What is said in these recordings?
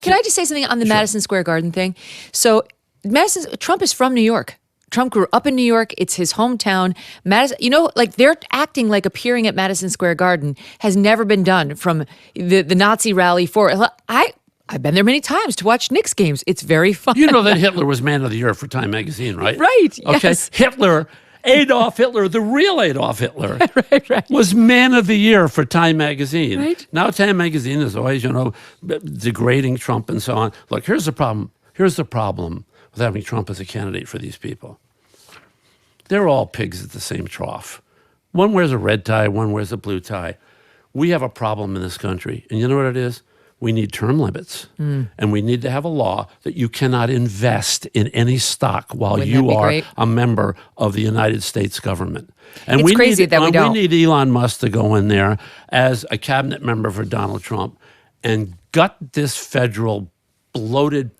Can I just say something on the Madison Square Garden thing? So Trump is from New York. Trump grew up in New York. It's his hometown. Madison, like they're acting like appearing at Madison Square Garden has never been done from the Nazi rally for. I've been there many times to watch Knicks games. It's very fun. You know that Hitler was Man of the Year for Time magazine, right? Right. Okay. Yes. Adolf Hitler, the real Adolf Hitler, right. was Man of the Year for Time magazine. Right. Now Time magazine is always, degrading Trump and so on. Look, here's the problem. Here's the problem with having Trump as a candidate for these people. They're all pigs at the same trough. One wears a red tie, one wears a blue tie. We have a problem in this country. And you know what it is? We need term limits. And we need to have a law that you cannot invest in any stock while Wouldn't you that be are great? a member of the United States government. And It's crazy that we don't. We need Elon Musk to go in there as a cabinet member for Donald Trump and gut this federal bloated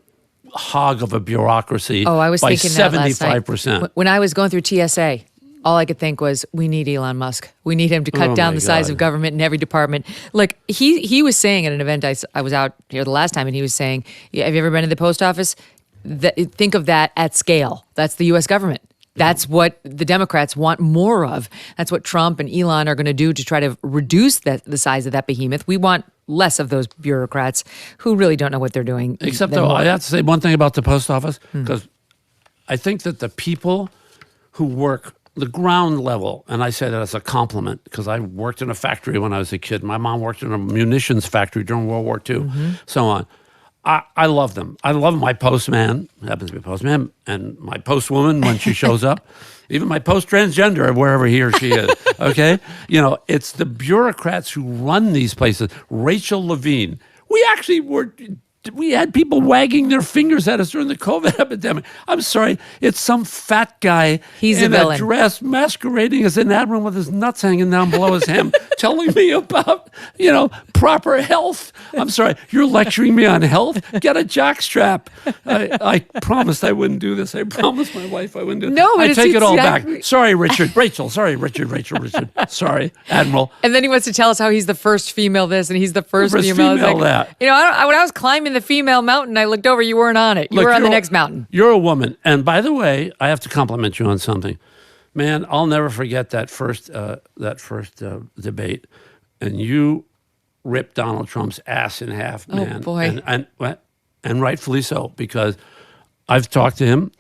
hog of a bureaucracy I was by thinking that last night. 75%. When I was going through TSA, all I could think was, we need Elon Musk. We need him to cut down my the size God. of government in every department. Like he was saying at an event I was out here the last time, and he was saying, have you ever been to the post office? Think of that at scale. That's the U.S. government. That's what the Democrats want more of. That's what Trump and Elon are going to do to try to reduce the size of that behemoth. We want less of those bureaucrats who really don't know what they're doing. Except though, I have to say one thing about the post office, because I think that the people who work the ground level, and I say that as a compliment because I worked in a factory when I was a kid. My mom worked in a munitions factory during World War II, so on. I love them. I love my postman, happens to be a postman, and my postwoman when she shows up, even my post-transgender, wherever he or she is, okay? It's the bureaucrats who run these places. Rachel Levine. We had people wagging their fingers at us during the COVID epidemic. I'm sorry, it's some fat guy He's in a villain. dress masquerading as an admiral with his nuts hanging down below his hem, telling me about, proper health. I'm sorry, you're lecturing me on health? Get a jockstrap. I promised I wouldn't do this. I promised my wife I wouldn't do this. No, but I take it all exactly- back. Sorry, Richard. Rachel. Sorry, Richard. Sorry, Admiral. And then he wants to tell us how he's the first female this and he's the first female that. when I was climbing the female mountain, I looked over, you weren't on it. You were on the next mountain. You're a woman. And by the way, I have to compliment you on something. Man, I'll never forget that first debate. And you ripped Donald Trump's ass in half, man. Oh, boy. And rightfully so, because I've talked to him.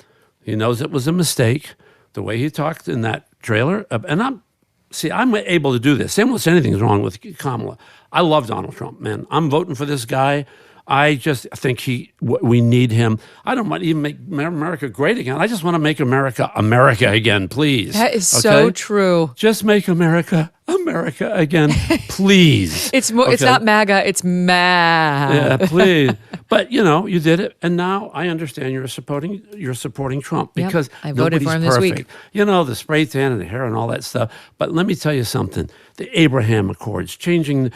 He knows it was a mistake. The way he talked in that trailer. And I'm able to do this. Say almost anything's wrong with Kamala. I love Donald Trump, man. I'm voting for this guy. I just think we need him. I don't want to even make America great again. I just want to make America again, please. That is so true. Just make America again, please. It's not MAGA, it's MAGA. Yeah, please. But you did it, and now I understand you're supporting Trump because I voted for him nobody's this perfect. week. The spray tan and the hair and all that stuff. But let me tell you something: the Abraham Accords, changing,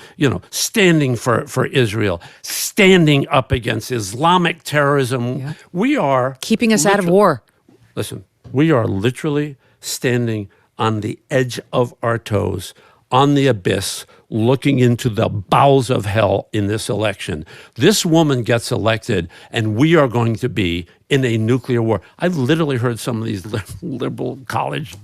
standing for Israel, standing up against Islamic terrorism. Yeah. We are Keeping us out of war. Listen, we are literally standing on the edge of our toes, on the abyss, looking into the bowels of hell in this election. This woman gets elected, and we are going to be in a nuclear war. I've literally heard some of these liberal college,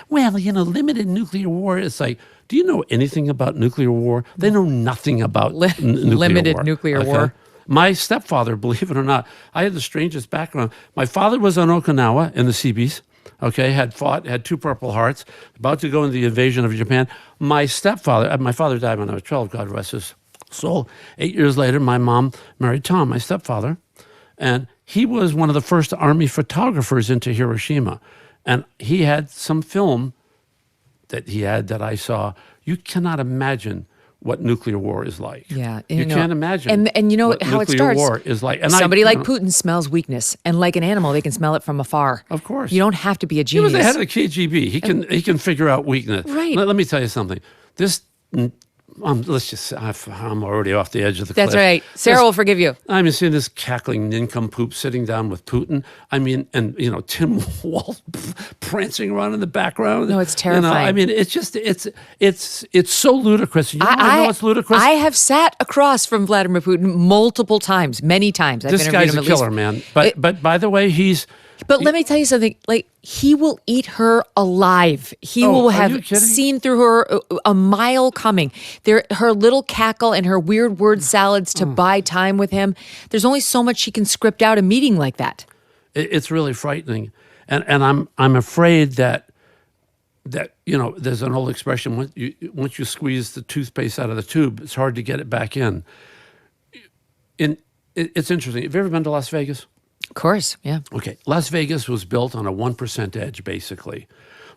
limited nuclear war. It's like, do you know anything about nuclear war? They know nothing about nuclear limited war. nuclear war. My stepfather, believe it or not, I had the strangest background. My father was on Okinawa in the Seabees. Okay, had 2 Purple Hearts, about to go into the invasion of Japan. My father died when I was 12, God rest his soul. 8 years later, my mom married Tom, my stepfather, and he was one of the first Army photographers into Hiroshima. And he had some film that I saw. You cannot imagine what nuclear war is like. Yeah. You can't imagine. And you know what how it nuclear starts. war is like. And somebody like Putin smells weakness. And like an animal, they can smell it from afar. Of course. You don't have to be a He genius. was the head of the KGB. He can figure out weakness. Right. Let me tell you something. This let's just say I'm already off the edge of the cliff. That's right. Sarah will forgive you. I mean, seeing this cackling nincompoop sitting down with Putin. I mean, and Tim Walz prancing around in the background. No, it's terrifying. I mean, it's just it's so ludicrous. You know, I know it's ludicrous. I have sat across from Vladimir Putin multiple times, many times. I've This guy's a killer, man. But by the way, But let me tell you something. Like, he will eat her alive. He will have seen through her a mile coming. Her little cackle and her weird word salads to buy time with him. There's only so much she can script out a meeting like that. It's really frightening, and I'm afraid that there's an old expression: once you squeeze the toothpaste out of the tube, it's hard to get it back in. It's interesting. Have you ever been to Las Vegas? Of course, yeah. Okay, Las Vegas was built on a 1% edge, basically.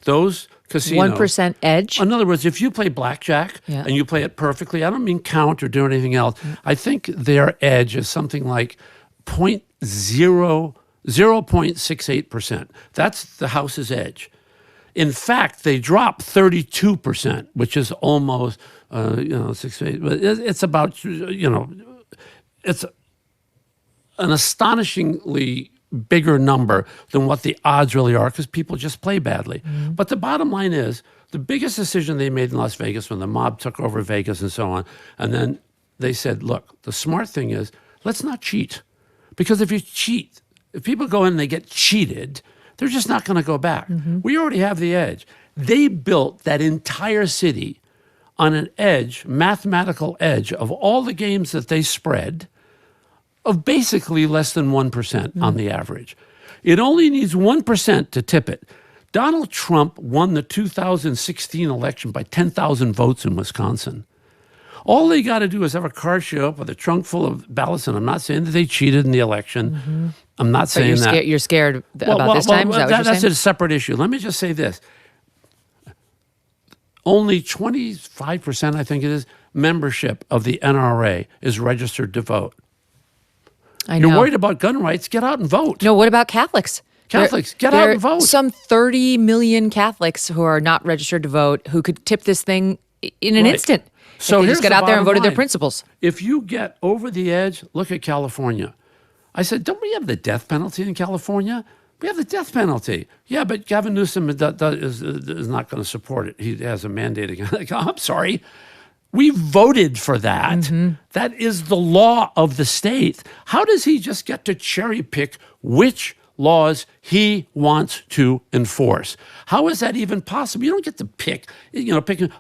Those casinos... 1% edge? In other words, if you play blackjack and you play it perfectly, I don't mean count or do anything else. I think their edge is something like 0.68%. That's the house's edge. In fact, they drop 32%, which is almost, 6, 8, but it's about, it's an astonishingly bigger number than what the odds really are because people just play badly. Mm-hmm. But the bottom line is the biggest decision they made in Las Vegas when the mob took over Vegas and so on, and then they said, look, the smart thing is let's not cheat. Because if you cheat, if people go in and they get cheated, they're just not going to go back. Mm-hmm. We already have the edge. They built that entire city on an edge, mathematical edge, of all the games that they spread, of basically less than 1% on the average. It only needs 1% to tip it. Donald Trump won the 2016 election by 10,000 votes in Wisconsin. All they got to do is have a car show up with a trunk full of ballots, and I'm not saying that they cheated in the election. Mm-hmm. I'm not saying that. You're scared about this time? Is that what you're that's saying? a separate issue. Let me just say this. Only 25%, I think it is, membership of the NRA is registered to vote. I know. You're worried about gun rights? Get out and vote. No, what about Catholics? Get out and vote. Some 30 million Catholics who are not registered to vote who could tip this thing in an instant. So if they just got out there and voted their principles. If you get over the edge, look at California. I said, don't we have the death penalty in California? We have the death penalty. Yeah, but Gavin Newsom is not going to support it. He has a mandate again. I'm sorry. We voted for that. Mm-hmm. That is the law of the state. How does he just get to cherry pick which laws he wants to enforce? How is that even possible? You don't get to pick,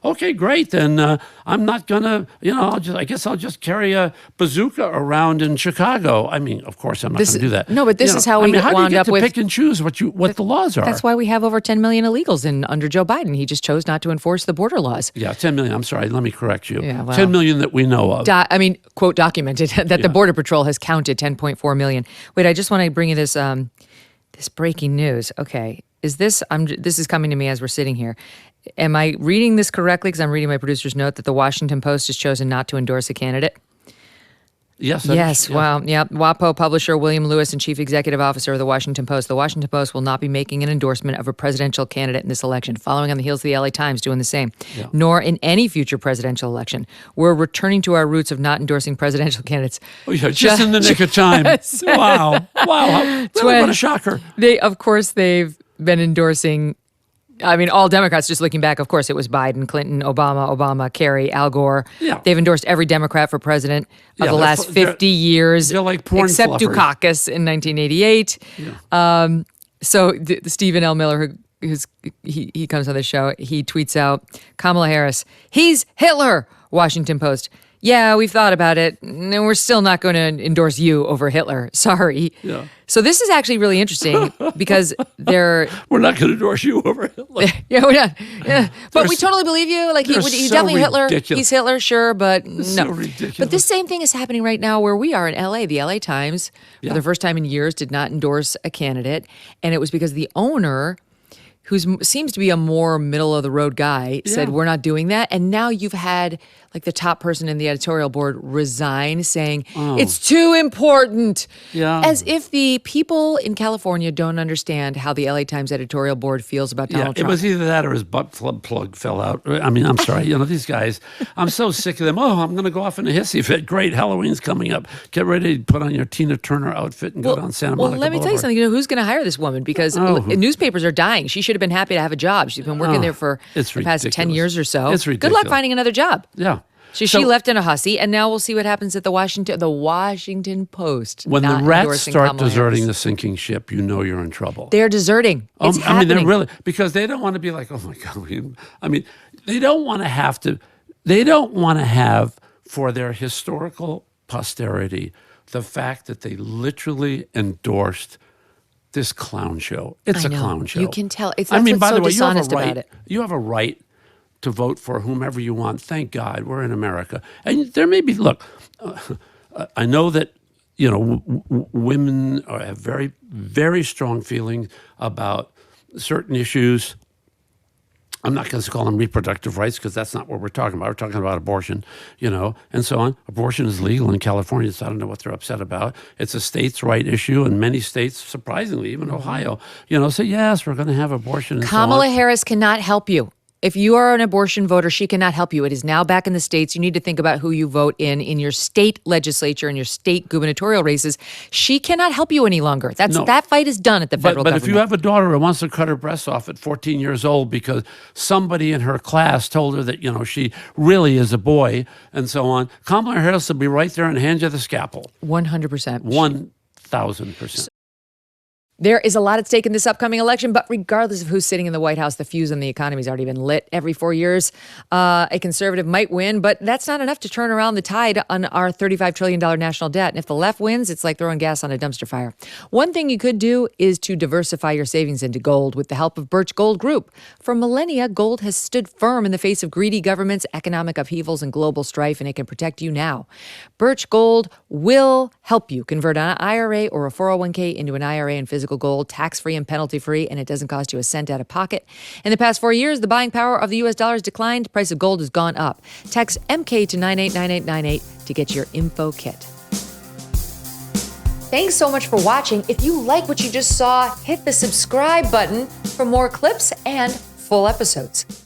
okay, great, then I'm not going to, I guess I'll just carry a bazooka around in Chicago. I mean, of course, I'm not going to do that. No, but this is how we how wound do you up get to with... pick and choose what the laws are? That's why we have over 10 million illegals under Joe Biden. He just chose not to enforce the border laws. Yeah, 10 million. I'm sorry, let me correct you. Yeah, well, 10 million that we know of. Quote, documented, that the Border Patrol has counted 10.4 million. Wait, I just want to bring you this... This breaking news. Okay. This is coming to me as we're sitting here. Am I reading this correctly? Because I'm reading my producer's note that the Washington Post has chosen not to endorse a candidate. Yes. Yes. Well, yeah. WAPO publisher William Lewis and chief executive officer of the Washington Post. The Washington Post will not be making an endorsement of a presidential candidate in this election, following on the heels of the LA Times doing the same, nor in any future presidential election. We're returning to our roots of not endorsing presidential candidates. Oh, yeah, just in the nick of time. Wow. What a shocker. They've been endorsing... all Democrats, just looking back, of course, it was Biden, Clinton, Obama, Kerry, Al Gore. Yeah. They've endorsed every Democrat for president of the last 50 years. They're like porn except fluffers. Dukakis in 1988. Yeah. So Stephen L. Miller, he comes on the show, he tweets out, Kamala Harris, he's Hitler, Washington Post. Yeah, we've thought about it, and we're still not going to endorse you over Hitler. Sorry. Yeah. So this is actually really interesting because we're not going to endorse you over Hitler. Yeah, we're not. Yeah. But we totally believe you. Like he's definitely Hitler. He's Hitler, sure, but no. So ridiculous. But this same thing is happening right now where we are in LA. The LA Times, for the first time in years, did not endorse a candidate, and it was because the owner, who seems to be a more middle-of-the-road guy, said, we're not doing that. And now you've had like the top person in the editorial board resign, saying it's too important. Yeah. As if the people in California don't understand how the LA Times editorial board feels about Donald Trump. It was either that or his butt plug fell out. I mean, I'm sorry. These guys, I'm so sick of them. Oh, I'm going to go off in a hissy fit. Great, Halloween's coming up. Get ready to put on your Tina Turner outfit and go down Santa Monica Well, let me tell you Boulevard. something. Who's going to hire this woman? Because newspapers are dying. She should have been happy to have a job. She's been working there for the past 10 years or so. It's Good ridiculous. luck finding another job. Yeah. So she left in a hussy, and now we'll see what happens at the Washington Post. When the not rats endorsing start Kamala deserting Harris. the sinking ship, you know you're in trouble. They're deserting. It's I mean, happening. they're really, because they don't want to be like, oh my God. I mean, they don't want to have for their historical posterity the fact that they literally endorsed this clown show. It's I a know. clown show. You can tell. It's I mean, what's by so the way, you have a dishonest right. about it. You have a right to vote for whomever you want. Thank God we're in America. And there may be, look, I know that, women have very, very strong feelings about certain issues. I'm not going to call them reproductive rights because that's not what we're talking about. We're talking about abortion, and so on. Abortion is legal in California, so I don't know what they're upset about. It's a states' right issue, and many states, surprisingly, even Ohio, say, yes, we're going to have abortion and Kamala so on. Harris cannot help you. If you are an abortion voter, she cannot help you. It is now back in the states. You need to think about who you vote in your state legislature and your state gubernatorial races. She cannot help you any longer. That fight is done at the federal But government. if you have a daughter who wants to cut her breasts off at 14 years old because somebody in her class told her that, she really is a boy and so on, Kamala Harris will be right there and hand you the scalpel. 100%. 1,000%. There is a lot at stake in this upcoming election, but regardless of who's sitting in the White House, the fuse on the economy has already been lit. Every 4 years, a conservative might win, but that's not enough to turn around the tide on our $35 trillion national debt. And if the left wins, it's like throwing gas on a dumpster fire. One thing you could do is to diversify your savings into gold with the help of Birch Gold Group. For millennia, gold has stood firm in the face of greedy governments, economic upheavals, and global strife, and it can protect you now. Birch Gold will help you convert an IRA or a 401k into an IRA in physical gold, tax-free and penalty-free, and it doesn't cost you a cent out of pocket. In the past 4 years, the buying power of the U.S. dollar has declined. The price of gold has gone up. Text MK to 989898 to get your info kit. Thanks so much for watching. If you like what you just saw, hit the subscribe button for more clips and full episodes.